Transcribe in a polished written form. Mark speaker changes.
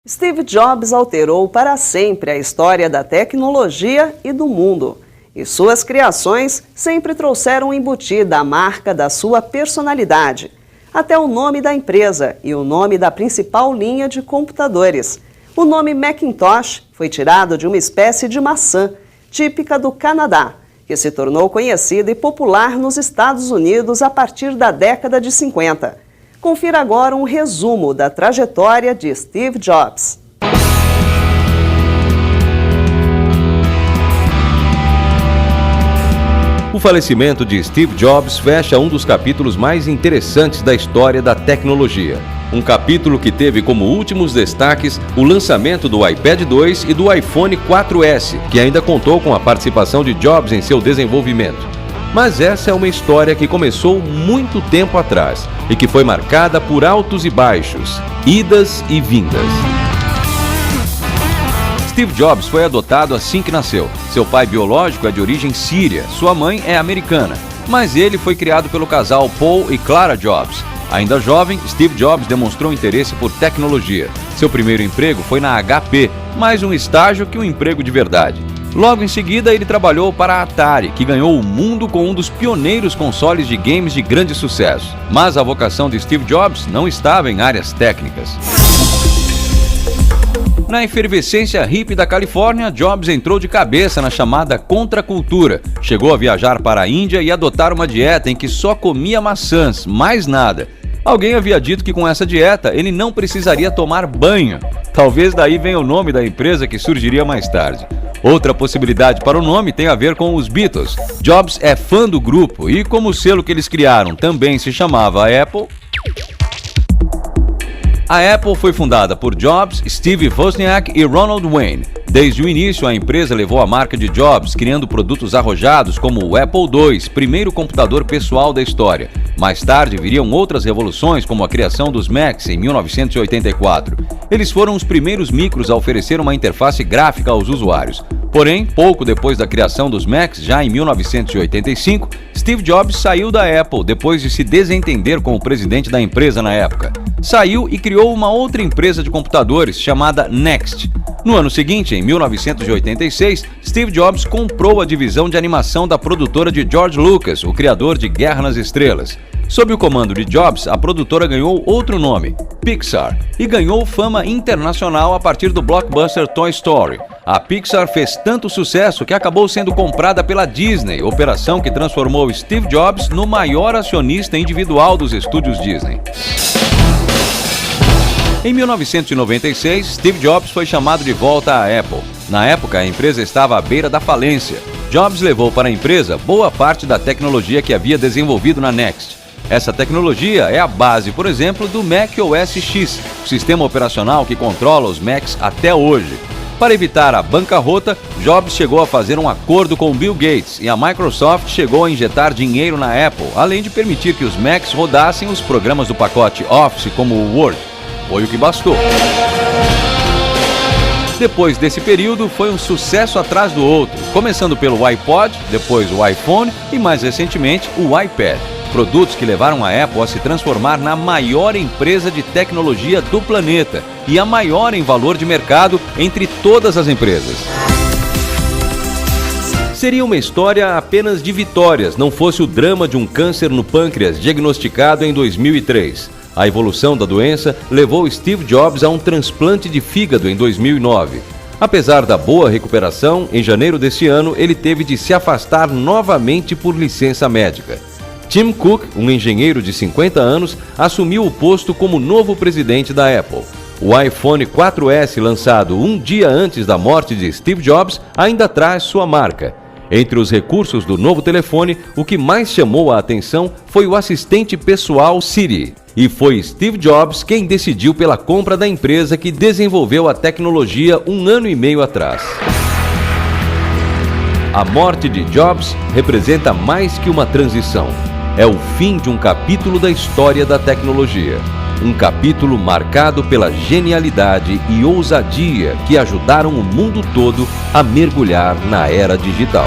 Speaker 1: Steve Jobs alterou para sempre a história da tecnologia e do mundo. E suas criações sempre trouxeram embutida a marca da sua personalidade, até o nome da empresa e o nome da principal linha de computadores. O nome Macintosh foi tirado de uma espécie de maçã, típica do Canadá, que se tornou conhecida e popular nos Estados Unidos a partir da década de 50. Confira agora um resumo da trajetória de Steve Jobs.
Speaker 2: O falecimento de Steve Jobs fecha um dos capítulos mais interessantes da história da tecnologia. Um capítulo que teve como últimos destaques o lançamento do iPad 2 e do iPhone 4S, que ainda contou com a participação de Jobs em seu desenvolvimento. Mas essa é uma história que começou muito tempo atrás e que foi marcada por altos e baixos, idas e vindas. Steve Jobs foi adotado assim que nasceu. Seu pai biológico é de origem síria, sua mãe é americana, mas ele foi criado pelo casal Paul e Clara Jobs. Ainda jovem, Steve Jobs demonstrou interesse por tecnologia. Seu primeiro emprego foi na HP, mais um estágio que um emprego de verdade. Logo em seguida, ele trabalhou para a Atari, que ganhou o mundo com um dos pioneiros consoles de games de grande sucesso. Mas a vocação de Steve Jobs não estava em áreas técnicas. Na efervescência hippie da Califórnia, Jobs entrou de cabeça na chamada contracultura. Chegou a viajar para a Índia e adotar uma dieta em que só comia maçãs, mais nada. Alguém havia dito que com essa dieta ele não precisaria tomar banho. Talvez daí venha o nome da empresa que surgiria mais tarde. Outra possibilidade para o nome tem a ver com os Beatles. Jobs é fã do grupo e, como o selo que eles criaram também se chamava Apple, a Apple foi fundada por Jobs, Steve Wozniak e Ronald Wayne. Desde o início, a empresa levou a marca de Jobs, criando produtos arrojados como o Apple II, primeiro computador pessoal da história. Mais tarde, viriam outras revoluções, como a criação dos Macs em 1984. Eles foram os primeiros micros a oferecer uma interface gráfica aos usuários. Porém, pouco depois da criação dos Macs, já em 1985, Steve Jobs saiu da Apple depois de se desentender com o presidente da empresa na época. Saiu e criou uma outra empresa de computadores chamada Next. No ano seguinte, em 1986, Steve Jobs comprou a divisão de animação da produtora de George Lucas, o criador de Guerra nas Estrelas. Sob o comando de Jobs, a produtora ganhou outro nome, Pixar, e ganhou fama internacional a partir do blockbuster Toy Story. A Pixar fez tanto sucesso que acabou sendo comprada pela Disney, operação que transformou Steve Jobs no maior acionista individual dos estúdios Disney. Em 1996, Steve Jobs foi chamado de volta à Apple. Na época, a empresa estava à beira da falência. Jobs levou para a empresa boa parte da tecnologia que havia desenvolvido na Next. Essa tecnologia é a base, por exemplo, do Mac OS X, o sistema operacional que controla os Macs até hoje. Para evitar a bancarrota, Jobs chegou a fazer um acordo com Bill Gates e a Microsoft chegou a injetar dinheiro na Apple, além de permitir que os Macs rodassem os programas do pacote Office, como o Word. Foi o que bastou. Depois desse período, foi um sucesso atrás do outro, começando pelo iPod, depois o iPhone e, mais recentemente, o iPad. Produtos que levaram a Apple a se transformar na maior empresa de tecnologia do planeta e a maior em valor de mercado entre todas as empresas. Seria uma história apenas de vitórias, não fosse o drama de um câncer no pâncreas diagnosticado em 2003. A evolução da doença levou Steve Jobs a um transplante de fígado em 2009. Apesar da boa recuperação, em janeiro deste ano ele teve de se afastar novamente por licença médica. Tim Cook, um engenheiro de 50 anos, assumiu o posto como novo presidente da Apple. O iPhone 4S, lançado um dia antes da morte de Steve Jobs, ainda traz sua marca. Entre os recursos do novo telefone, o que mais chamou a atenção foi o assistente pessoal Siri. E foi Steve Jobs quem decidiu pela compra da empresa que desenvolveu a tecnologia um ano e meio atrás. A morte de Jobs representa mais que uma transição. É o fim de um capítulo da história da tecnologia. Um capítulo marcado pela genialidade e ousadia que ajudaram o mundo todo a mergulhar na era digital.